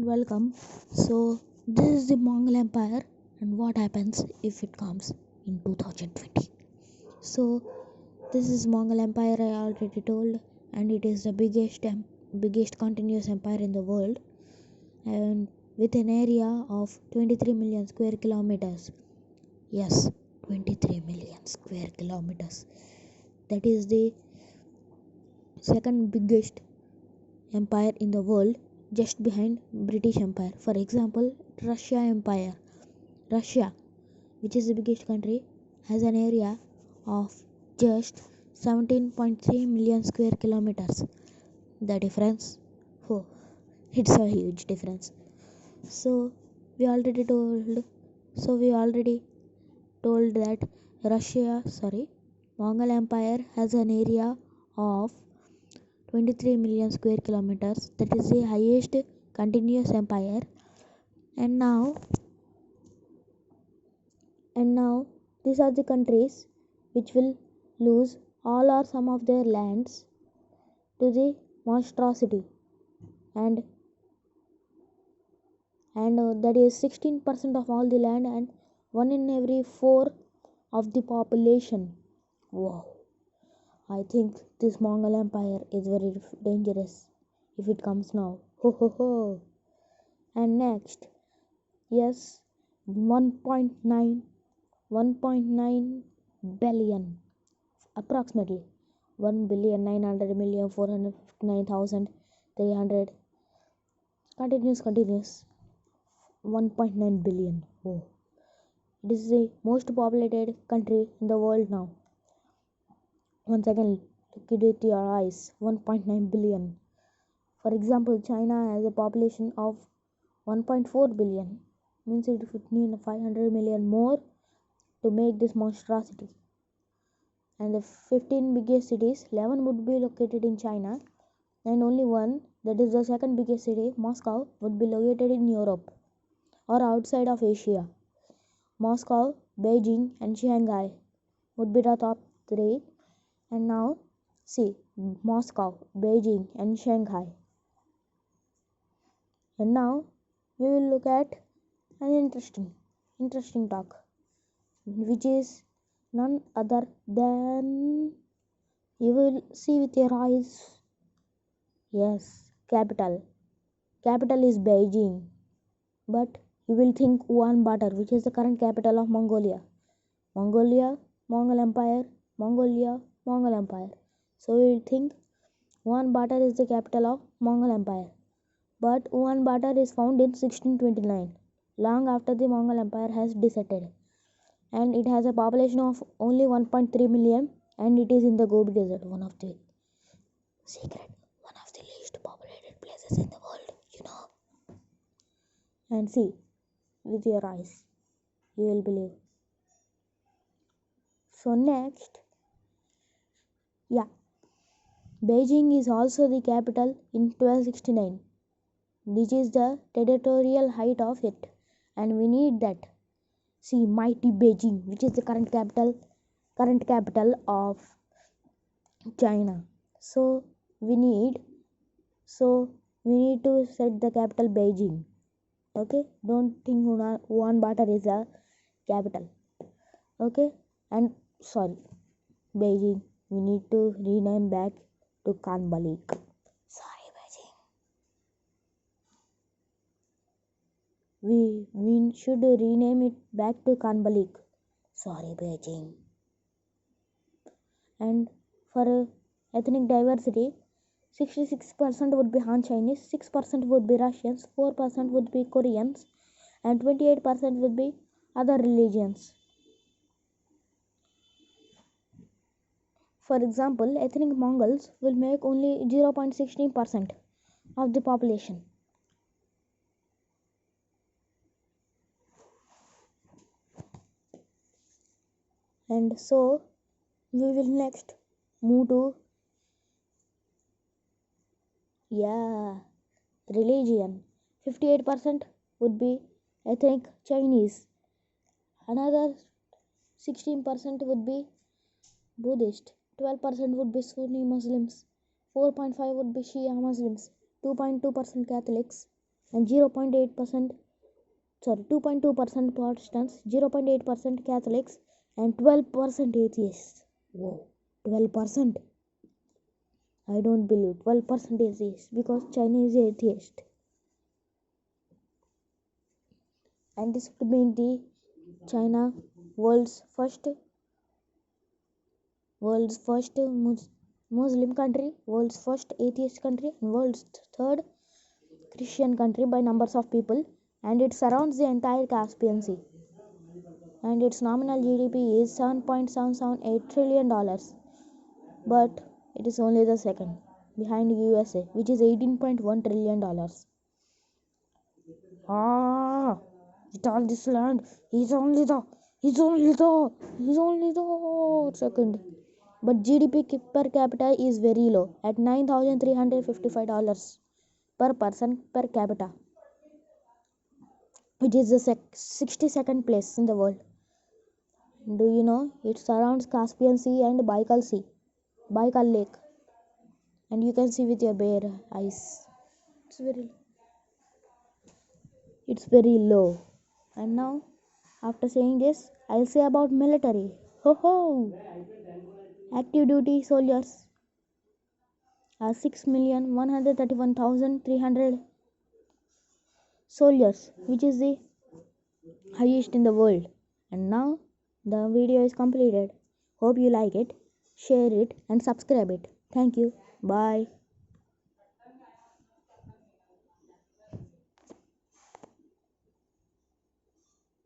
welcome. So, this is the Mongol Empire and what happens if it comes in 2020. So, this is Mongol Empire I already told, and it is the biggest continuous empire in the world, and with an area of 23 million square kilometers. Yes, 23 million square kilometers. That is the second biggest empire in the world, just behind British Empire. For example, Russia Empire. Russia, which is the biggest country, has an area of just 17.3 million square kilometers. The difference, oh, it's a huge difference. So we already told. We already told that Mongol Empire has an area of 23 million square kilometers. That is the highest continuous empire. And now these are the countries which will lose all or some of their lands to the monstrosity, and that is 16% of all the land and 1 in every 4 of the population. Wow, I think this Mongol Empire is very dangerous if it comes now. Ho ho ho. And next, yes, 1.9 billion, approximately 1,900,459,300, continuous 1.9 billion. Oh, it is the most populated country in the world now. Once again, look it with your eyes. 1.9 billion. For example, China has a population of 1.4 billion. Means it would need 500 million more to make this monstrosity. And the 15 biggest cities, 11 would be located in China, and only one, that is the second biggest city, Moscow, would be located in Europe or outside of Asia. Moscow, Beijing, and Shanghai would be the top three. And now, see, Moscow, Beijing, and Shanghai. And now, we will look at an interesting talk, which is none other than, you will see with your eyes. Yes, capital is Beijing, but you will think Ulaanbaatar, which is the current capital of Mongolia. Mongol Empire, Mongol Empire. So you will think Ulaanbaatar is the capital of Mongol Empire, but Ulaanbaatar is found in 1629, long after the Mongol Empire has deserted, and it has a population of only 1.3 million, and it is in the Gobi Desert, one of the least populated places in the world. And see with your eyes, you will believe. So next, yeah, Beijing is also the capital in 1269. This is the territorial height of it, and we need that. See, mighty Beijing, which is the current capital of China. So we need to set the capital Beijing. Okay, don't think Ulaanbaatar is a capital. Okay, and sorry, Beijing, we need to rename back to Kanbalik. Sorry, Beijing. We should rename it back to Kanbalik. Sorry, Beijing. And for ethnic diversity, 66% would be Han Chinese, 6% would be Russians, 4% would be Koreans, and 28% would be other religions. For example, ethnic Mongols will make only 0.16% of the population. And so we will next move to religion. 58% would be ethnic Chinese, another 16% would be Buddhist, 12% would be Sunni Muslims, 4.5% would be Shia Muslims, 2.2% Catholics, and 0.8%, 2.2% Protestants, 0.8% Catholics, and 12% atheists. Whoa, 12%. I don't believe 12% atheists because China is atheist. And this would make the China world's first Muslim country, world's first atheist country, and world's third Christian country by numbers of people, and it surrounds the entire Caspian Sea. And its nominal GDP is $7.778 trillion, but it is only the second behind USA, which is $18.1 trillion. With all this land, he's only the second. But GDP per capita is very low at $9,355 per person per capita, which is the 62nd place in the world. Do you know it surrounds Caspian Sea and Baikal Lake, and you can see with your bare eyes. It's very low. And now, after saying this, I'll say about military. Ho ho! Active duty soldiers are 6,131,300 soldiers, which is the highest in the world. And now the video is completed. Hope you like it, share it, and subscribe it. Thank you. Bye.